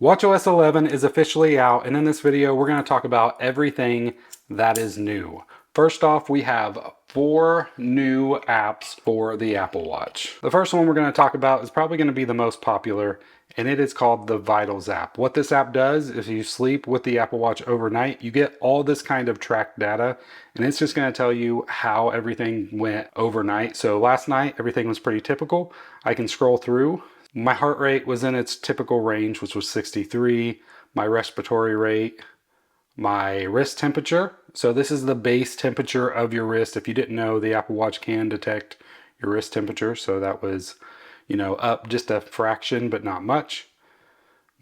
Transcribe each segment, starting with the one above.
watchOS 11 is officially out, and in this video we're going to talk about everything that is new. First off, we have 4 new apps for the Apple Watch. The first one we're going to talk about is probably going to be the most popular, and it is called the Vitals app. What this app does is you sleep with the Apple Watch overnight, you get all this kind of tracked data, and it's just going to tell you how everything went overnight. So last night everything was pretty typical. I can scroll through. My heart rate was in its typical range, which was 63. My respiratory rate, my wrist temperature. So this is the base temperature of your wrist. If you didn't know, the Apple Watch can detect your wrist temperature. So that was, up just a fraction, but not much.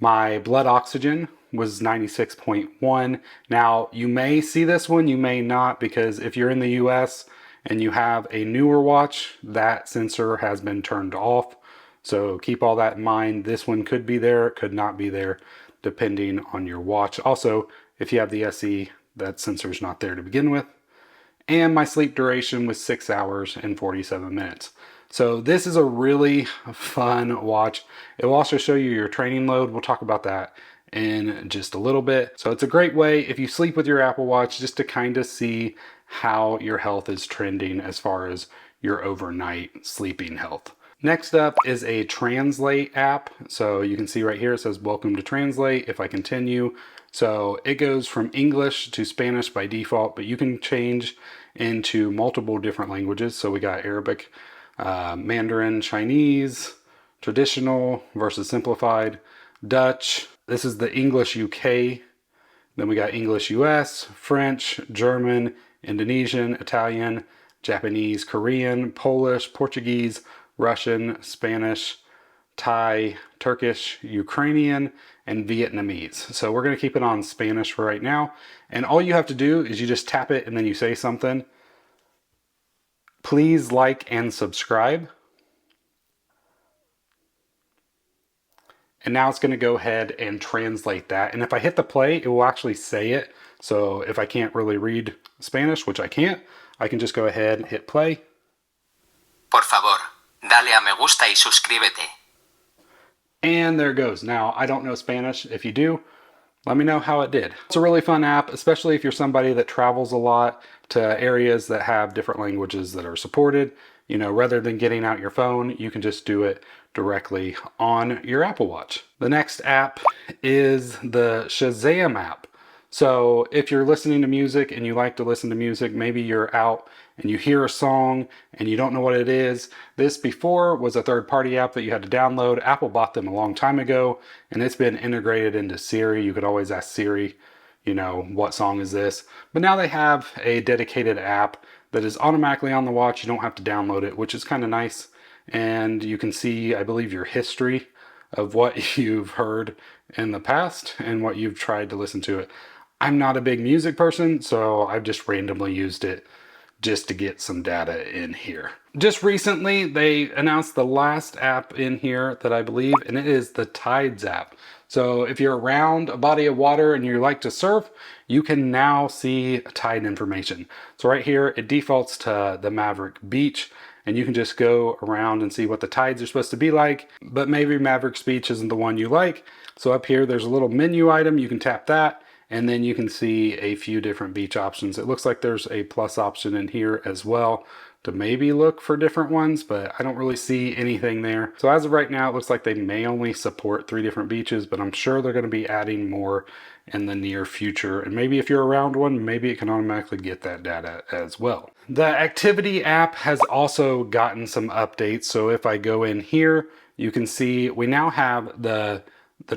My blood oxygen was 96.1. Now, you may see this one, you may not, because if you're in the US and you have a newer watch, that sensor has been turned off. So keep all that in mind. This one could be there, it could not be there, depending on your watch. Also, if you have the SE, that sensor's not there to begin with. And my sleep duration was 6 hours and 47 minutes. So this is a really fun watch. It will also show you your training load. We'll talk about that in just a little bit. So it's a great way, if you sleep with your Apple Watch, just to kind of see how your health is trending as far as your overnight sleeping health. Next up is a Translate app. So you can see right here it says welcome to Translate. If I continue, so it goes from English to Spanish by default, but you can change into multiple different languages. So we got Arabic, Mandarin, Chinese, traditional versus simplified, Dutch. This is the English UK. Then we got English US, French, German, Indonesian, Italian, Japanese, Korean, Polish, Portuguese, Russian, Spanish, Thai, Turkish, Ukrainian, and Vietnamese. So we're going to keep it on Spanish for right now. And all you have to do is you just tap it and then you say something. Please like and subscribe. And now it's going to go ahead and translate that. And if I hit the play, it will actually say it. So if I can't really read Spanish, which I can't, I can just go ahead and hit play. Por favor, dale a me gusta y suscríbete. And there it goes. Now, I don't know Spanish. If you do, let me know how it did. It's a really fun app, especially if you're somebody that travels a lot to areas that have different languages that are supported. Rather than getting out your phone, you can just do it directly on your Apple Watch. The next app is the Shazam app. So if you're listening to music and you like to listen to music, maybe you're out and you hear a song and you don't know what it is. This before was a third-party app that you had to download. Apple bought them a long time ago, and it's been integrated into Siri. You could always ask Siri, what song is this? But now they have a dedicated app that is automatically on the watch. You don't have to download it, which is kind of nice. And you can see, I believe, your history of what you've heard in the past and what you've tried to listen to it. I'm not a big music person, so I've just randomly used it just to get some data in here. Just recently, they announced the last app in here that I believe, and it is the Tides app. So if you're around a body of water and you like to surf, you can now see tide information. So right here, it defaults to the Maverick Beach, and you can just go around and see what the tides are supposed to be like, but maybe Maverick's Beach isn't the one you like. So up here, there's a little menu item, you can tap that, and then you can see a few different beach options. It looks like there's a plus option in here as well to maybe look for different ones, but I don't really see anything there. So as of right now, it looks like they may only support 3 different beaches, but I'm sure they're going to be adding more in the near future. And maybe if you're around one, maybe it can automatically get that data as well. The Activity app has also gotten some updates. So if I go in here, you can see we now have the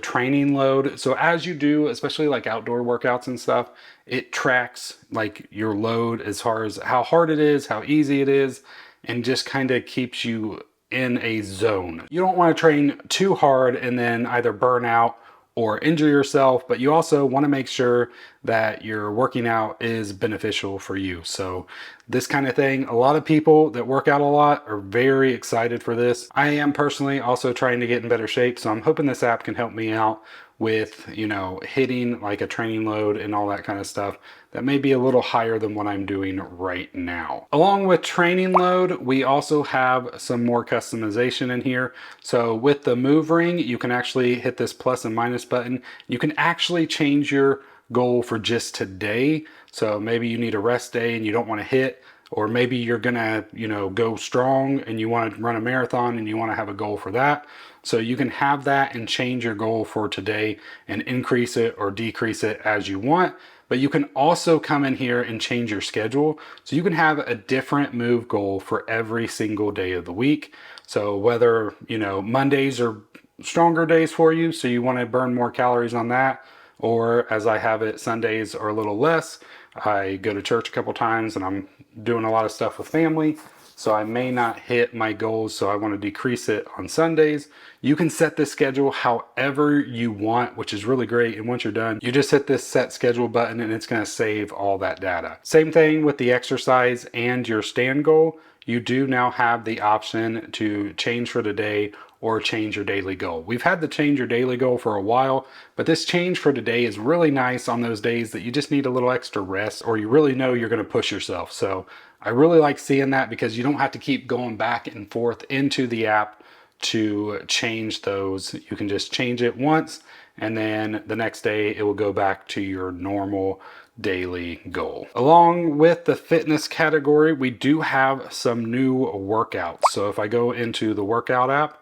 training load. So as you do, especially like outdoor workouts and stuff, it tracks like your load as far as how hard it is, how easy it is, and just kind of keeps you in a zone. You don't want to train too hard and then either burn out or injure yourself, but you also want to make sure that your working out is beneficial for you. So this kind of thing, a lot of people that work out a lot are very excited for this. I am personally also trying to get in better shape, so I'm hoping this app can help me out with, you know, hitting like a training load and all that kind of stuff that may be a little higher than what I'm doing right now. Along with training load, we also have some more customization in here. So with the move ring, you can actually hit this plus and minus button. You can actually change your goal for just today. So maybe you need a rest day and you don't want to hit, or maybe you're gonna, you know, go strong and you want to run a marathon and you want to have a goal for that. So you can have that and change your goal for today and increase it or decrease it as you want. But you can also come in here and change your schedule. So you can have a different move goal for every single day of the week. So whether, you know, Mondays are stronger days for you, so you want to burn more calories on that, or as I have it, Sundays are a little less. I go to church a couple times and I'm doing a lot of stuff with family, so I may not hit my goals, so I want to decrease it on Sundays. You can set this schedule however you want, which is really great. And once you're done, you just hit this set schedule button and it's going to save all that data. Same thing with the exercise and your stand goal. You do now have the option to change for the day or change your daily goal. We've had the change your daily goal for a while, but this change for today is really nice on those days that you just need a little extra rest or you really know you're going to push yourself. So I really like seeing that because you don't have to keep going back and forth into the app to change those. You can just change it once and then the next day it will go back to your normal daily goal. Along with the fitness category, we do have some new workouts. So if I go into the workout app,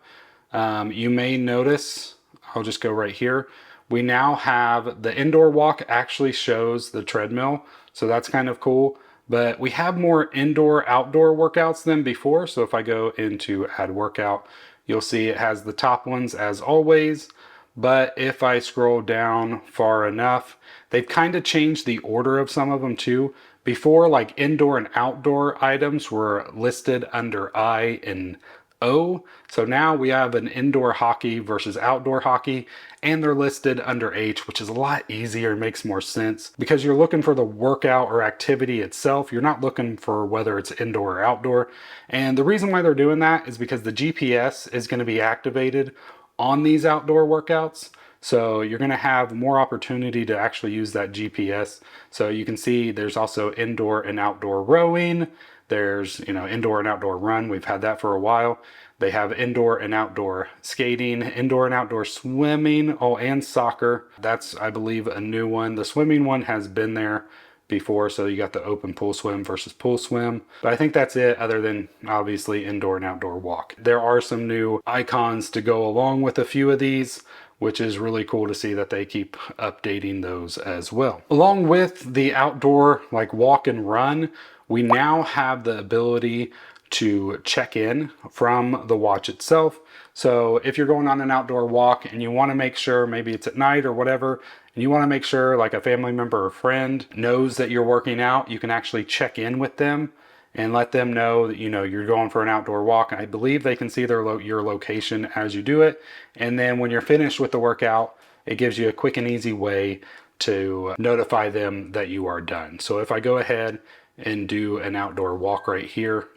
you may notice, I'll just go right here. We now have the indoor walk actually shows the treadmill. So that's kind of cool. But we have more indoor outdoor workouts than before. So if I go into add workout, you'll see it has the top ones as always. But if I scroll down far enough, they've kind of changed the order of some of them too. Before, like indoor and outdoor items were listed under I and O. So now we have an indoor hockey versus outdoor hockey, and they're listed under H, which is a lot easier and makes more sense because you're looking for the workout or activity itself. You're not looking for whether it's indoor or outdoor. And the reason why they're doing that is because the GPS is going to be activated on these outdoor workouts. So you're going to have more opportunity to actually use that GPS. So you can see there's also indoor and outdoor rowing. There's, you know, indoor and outdoor run. We've had that for a while. They have indoor and outdoor skating, indoor and outdoor swimming, oh, and soccer. That's, I believe, a new one. The swimming one has been there before, so you got the open pool swim versus pool swim. But I think that's it, other than obviously indoor and outdoor walk. There are some new icons to go along with a few of these, which is really cool to see that they keep updating those as well. Along with the outdoor like walk and run, we now have the ability to check in from the watch itself. So if you're going on an outdoor walk and you want to make sure, maybe it's at night or whatever, and you want to make sure like a family member or friend knows that you're working out, you can actually check in with them and let them know that, you know, you're going for an outdoor walk. I believe they can see your location as you do it. And then when you're finished with the workout, it gives you a quick and easy way to notify them that you are done. So if I go ahead and do an outdoor walk right here,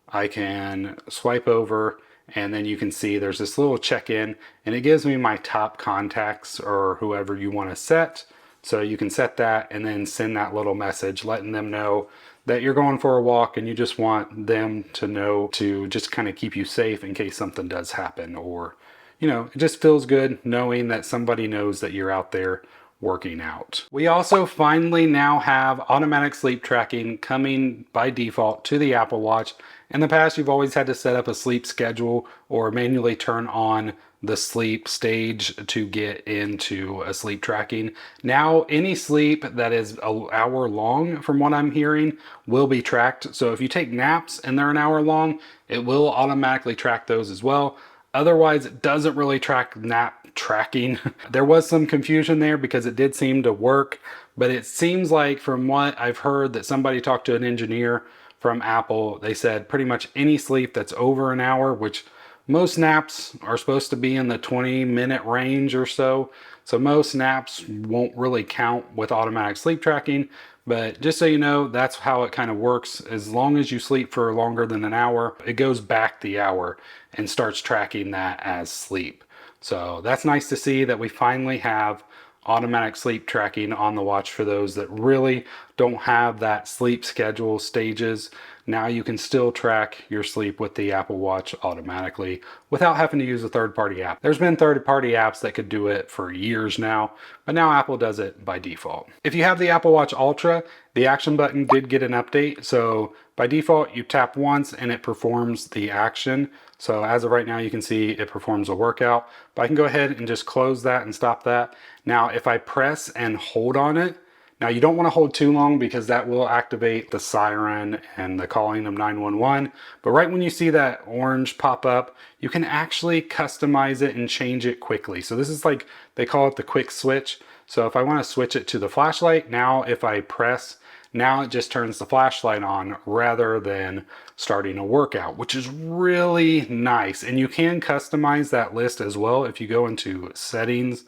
I can swipe over and then you can see there's this little check-in and it gives me my top contacts or whoever you want to set. So you can set that and then send that little message letting them know that you're going for a walk and you just want them to know to just kind of keep you safe in case something does happen, or, you know, it just feels good knowing that somebody knows that you're out there working out. We also finally now have automatic sleep tracking coming by default to the Apple Watch. In the past, you've always had to set up a sleep schedule or manually turn on the sleep stage to get into a sleep tracking. Now, any sleep that is an hour long, from what I'm hearing, will be tracked. So if you take naps and they're an hour long, it will automatically track those as well. Otherwise, it doesn't really track nap tracking. There was some confusion there because it did seem to work, but it seems like from what I've heard that somebody talked to an engineer from Apple, they said pretty much any sleep that's over an hour, which most naps are supposed to be in the 20-minute range or so. So most naps won't really count with automatic sleep tracking. But just so you know, that's how it kind of works. As long as you sleep for longer than an hour, it goes back the hour and starts tracking that as sleep. So that's nice to see that we finally have automatic sleep tracking on the watch for those that really don't have that sleep schedule stages. Now you can still track your sleep with the Apple Watch automatically without having to use a third-party app. There's been third-party apps that could do it for years now, but now Apple does it by default. If you have the Apple Watch Ultra, the action button did get an update. So by default, you tap once and it performs the action. So as of right now, you can see it performs a workout, but I can go ahead and just close that and stop that. Now, if I press and hold on it, now you don't want to hold too long because that will activate the siren and the calling of 911. But right when you see that orange pop up, you can actually customize it and change it quickly. So this is like, they call it the quick switch. So if I want to switch it to the flashlight, now if I press, now it just turns the flashlight on rather than starting a workout, which is really nice. And you can customize that list as well. If you go into settings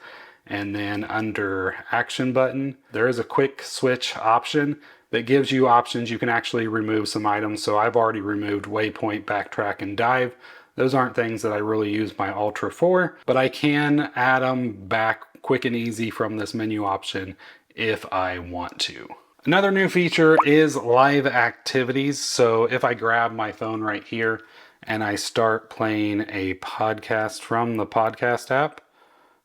and then under action button, there is a quick switch option that gives you options. You can actually remove some items. So I've already removed waypoint, backtrack, and dive. Those aren't things that I really use my Ultra for, but I can add them back quick and easy from this menu option if I want to. Another new feature is live activities. So if I grab my phone right here and I start playing a podcast from the podcast app,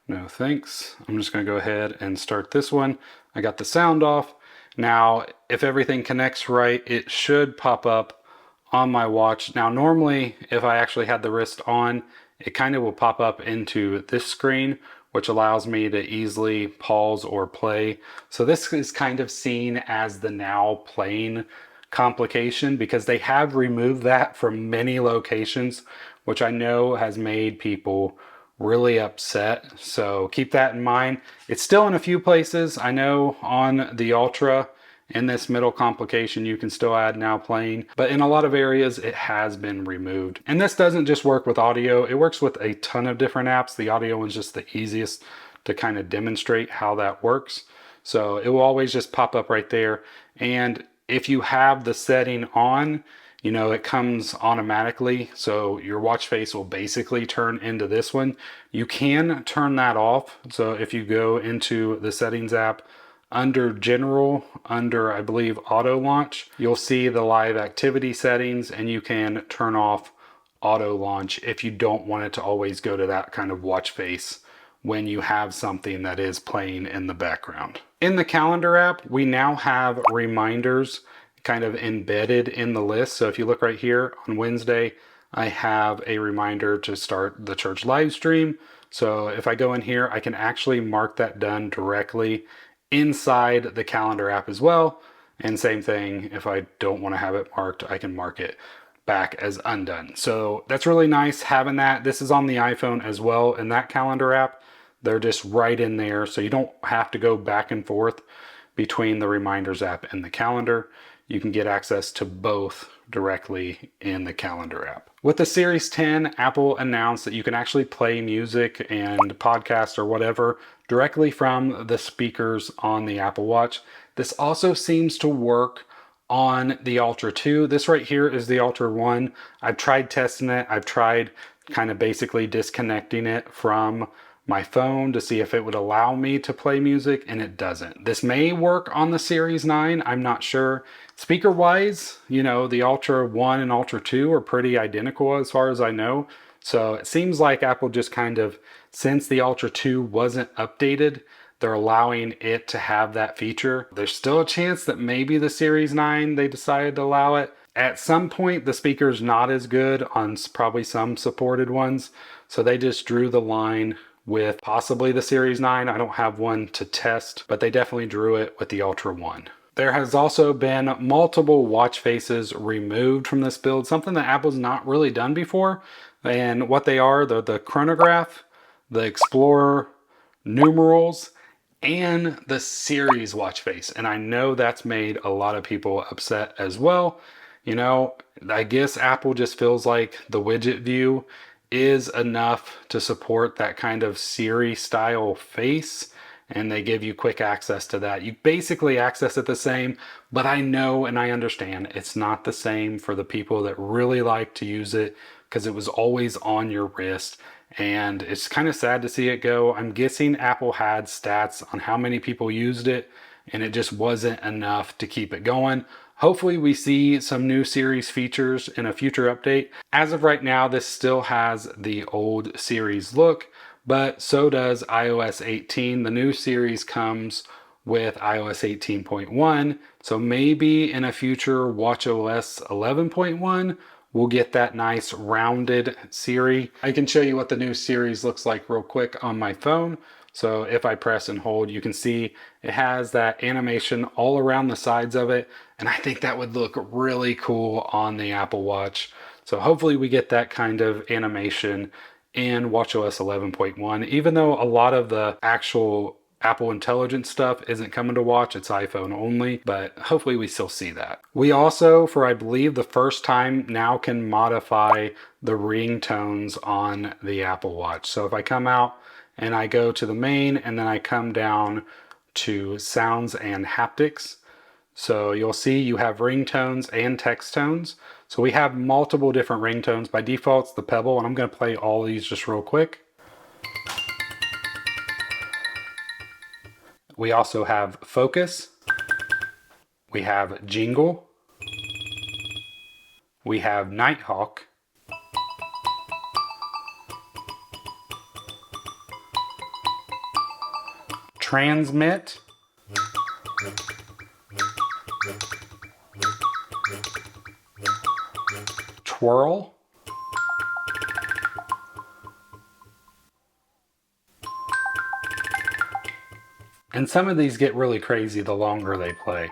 no thanks. I'm just going to go ahead and start this one. I got the sound off. Now, if everything connects right, it should pop up on my watch. Now, normally, if I actually had the wrist on, it kind of will pop up into this screen, which allows me to easily pause or play. So this is kind of seen as the now playing complication because they have removed that from many locations, which I know has made people really upset. So keep that in mind. It's still in a few places. I know on the Ultra, in this middle complication, you can still add now playing, but in a lot of areas it has been removed. And this doesn't just work with audio, it works with a ton of different apps. The audio one's just the easiest to kind of demonstrate how that works. So it will always just pop up right there. And if you have the setting on, you know, it comes automatically. So your watch face will basically turn into this one. You can turn that off. So if you go into the settings app, under general, under I believe auto launch, you'll see the live activity settings and you can turn off auto launch if you don't want it to always go to that kind of watch face when you have something that is playing in the background. In the calendar app, we now have reminders kind of embedded in the list. So if you look right here on Wednesday, I have a reminder to start the church live stream. So if I go in here, I can actually mark that done directly inside the calendar app as well. And same thing, if I don't want to have it marked, I can mark it back as undone. So that's really nice having that. This is on the iPhone as well. In that calendar app, they're just right in there. So you don't have to go back and forth between the reminders app and the calendar. You can get access to both directly in the calendar app. With the Series 10, Apple announced that you can actually play music and podcasts or whatever directly from the speakers on the Apple Watch. This also seems to work on the Ultra 2. This right here is the Ultra 1. I've tried testing it. I've tried kind of basically disconnecting it from my phone to see if it would allow me to play music, and it doesn't. This may work on the Series 9, I'm not sure. Speaker wise, you know, the Ultra 1 and Ultra 2 are pretty identical as far as I know. So it seems like Apple just kind of, since the Ultra 2 wasn't updated, they're allowing it to have that feature. There's still a chance that maybe the Series 9, they decided to allow it. At some point, the speaker's not as good on probably some supported ones. So they just drew the line with possibly the Series 9. I don't have one to test, but they definitely drew it with the Ultra 1. There has also been multiple watch faces removed from this build, something that Apple's not really done before. And what they are, they're the chronograph, the Explorer, numerals, and the series watch face. And I know that's made a lot of people upset as well. You know, I guess Apple just feels like the widget view is enough to support that kind of Siri style face, and they give you quick access to that. You basically access it the same, but I know and I understand it's not the same for the people that really like to use it because it was always on your wrist and it's kind of sad to see it go. I'm guessing Apple had stats on how many people used it, and it just wasn't enough to keep it going. Hopefully we see some new series features in a future update. As of right now, this still has the old series look, but so does iOS 18. The new series comes with iOS 18.1, so maybe in a future watchOS 11.1, we'll get that nice rounded Siri. I can show you what the new series looks like real quick on my phone. So if I press and hold, you can see it has that animation all around the sides of it. And I think that would look really cool on the Apple Watch. So hopefully we get that kind of animation in watchOS 11.1, even though a lot of the actual Apple Intelligence stuff isn't coming to watch, it's iPhone only, but hopefully we still see that. We also, for I believe the first time, now can modify the ringtones on the Apple Watch. So if I come out and I go to the main and then I come down to sounds and haptics, so you'll see you have ringtones and text tones. So we have multiple different ringtones. By default, it's the Pebble, and I'm going to play all these just real quick. We also have focus. We have jingle. We have Nighthawk. Transmit. Twirl. And some of these get really crazy the longer they play.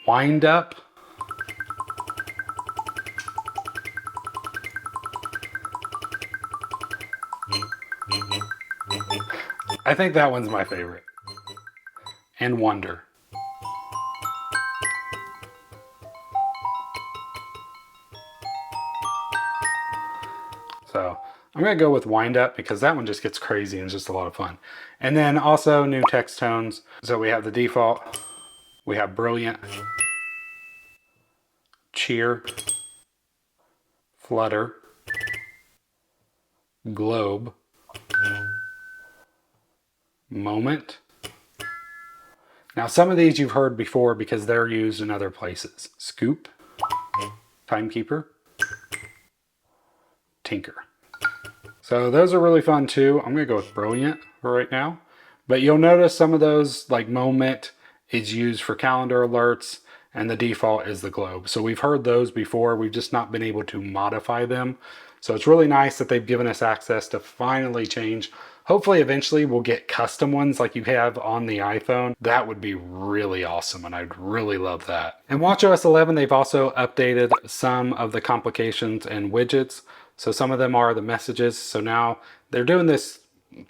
Wind up. I think that one's my favorite. And wonder. So I'm going to go with wind up because that one just gets crazy and it's just a lot of fun. And then also new text tones. So we have the default. We have brilliant, cheer, flutter, globe, moment. Now some of these you've heard before because they're used in other places. Scoop, timekeeper, tinker. So those are really fun too. I'm gonna go with brilliant for right now. But you'll notice some of those, like moment, is used for calendar alerts, and the default is the globe. So we've heard those before, we've just not been able to modify them. So it's really nice that they've given us access to finally change. Hopefully eventually we'll get custom ones like you have on the iPhone. That would be really awesome, and I'd really love that. In watchOS 11, they've also updated some of the complications and widgets. So some of them are the messages. So now they're doing this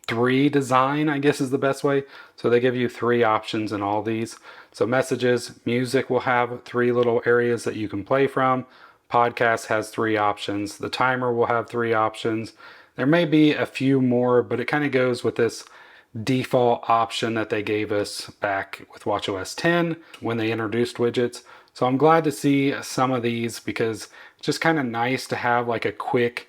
3 design, I guess is the best way. So they give you 3 options in all these. So messages, music will have 3 little areas that you can play from. Podcast has 3 options. The timer will have 3 options. There may be a few more, but it kind of goes with this default option that they gave us back with watchOS 10 when they introduced widgets. So I'm glad to see some of these because it's just kind of nice to have like a quick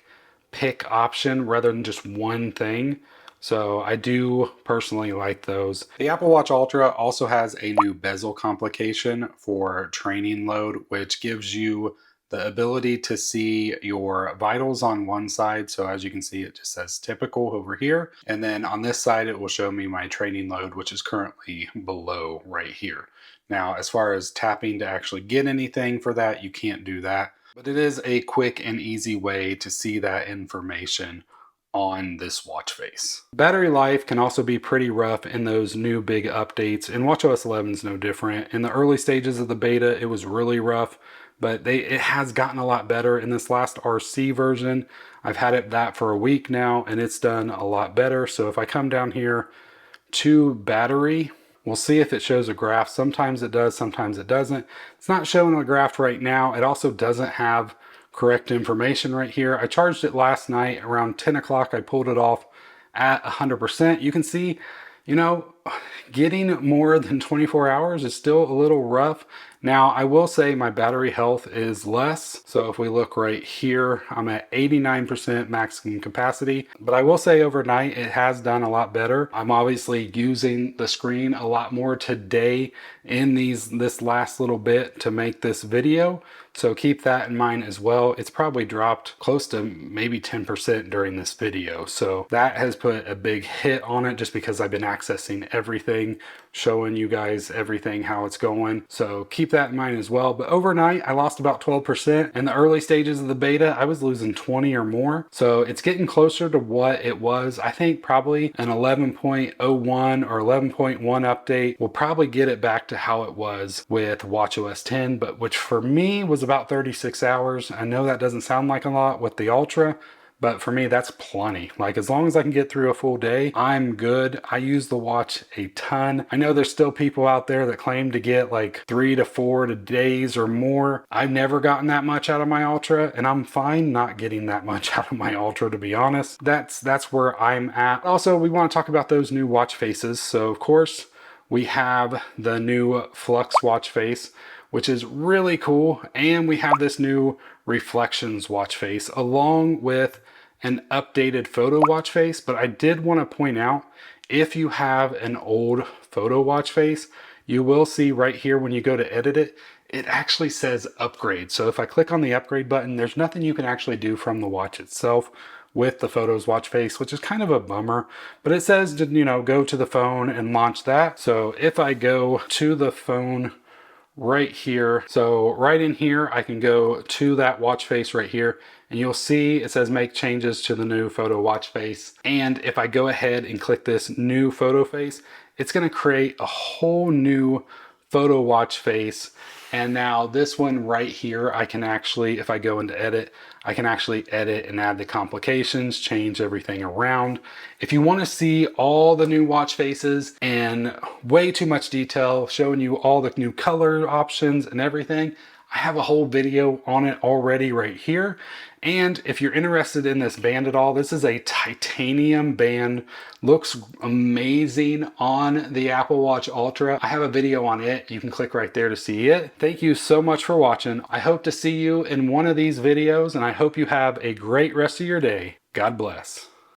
pick option rather than just one thing. So I do personally like those. The Apple Watch Ultra also has a new bezel complication for training load, which gives you the ability to see your vitals on one side. So as you can see, it just says typical over here. And then on this side, it will show me my training load, which is currently below right here. Now, as far as tapping to actually get anything for that, you can't do that. But it is a quick and easy way to see that information on this watch face. Battery life can also be pretty rough in those new big updates, and watchOS 11 is no different. In the early stages of the beta, it was really rough, but it has gotten a lot better in this last RC version. I've had that for a week now, and it's done a lot better. So if I come down here to battery, we'll see if it shows a graph. Sometimes it does, sometimes it doesn't. It's not showing a graph right now. It also doesn't have correct information right here. I charged it last night around 10 o'clock. I pulled it off at 100%. You can see, you know, getting more than 24 hours is still a little rough. Now, I will say my battery health is less. So if we look right here, I'm at 89% maximum capacity. But I will say overnight, it has done a lot better. I'm obviously using the screen a lot more today in this last little bit to make this video. So keep that in mind as well. It's probably dropped close to maybe 10% during this video. So that has put a big hit on it just because I've been accessing everything, showing you guys everything, how it's going. So keep that in mind as well. But overnight, I lost about 12%. In the early stages of the beta, I was losing 20 or more. So it's getting closer to what it was. I think probably an 11.01 or 11.1 update will probably get it back to how it was with watchOS 10, but which for me was about 36 hours. I know that doesn't sound like a lot with the Ultra, but for me, that's plenty. Like, as long as I can get through a full day, I'm good. I use the watch a ton. I know there's still people out there that claim to get like 3 to 4 days or more. I've never gotten that much out of my Ultra, and I'm fine not getting that much out of my Ultra, to be honest. That's where I'm at. Also, we want to talk about those new watch faces. So of course, we have the new Flux watch face, which is really cool. And we have this new Reflections watch face along with an updated photo watch face. But I did want to point out, if you have an old photo watch face, you will see right here when you go to edit it, it actually says upgrade. So if I click on the upgrade button, there's nothing you can actually do from the watch itself with the photos watch face, which is kind of a bummer, but it says to, go to the phone and launch that. So if I go to the phone right here, so right in here, I can go to that watch face right here, and you'll see it says make changes to the new photo watch face. And if I go ahead and click this new photo face, it's going to create a whole new photo watch face. And now this one right here, I can actually, if I go into edit, I can actually edit and add the complications, change everything around. If you want to see all the new watch faces and way too much detail, showing you all the new color options and everything, I have a whole video on it already right here. And if you're interested in this band at all, this is a titanium band. Looks amazing on the Apple Watch Ultra. I have a video on it. You can click right there to see it. Thank you so much for watching. I hope to see you in one of these videos, and I hope you have a great rest of your day. God bless.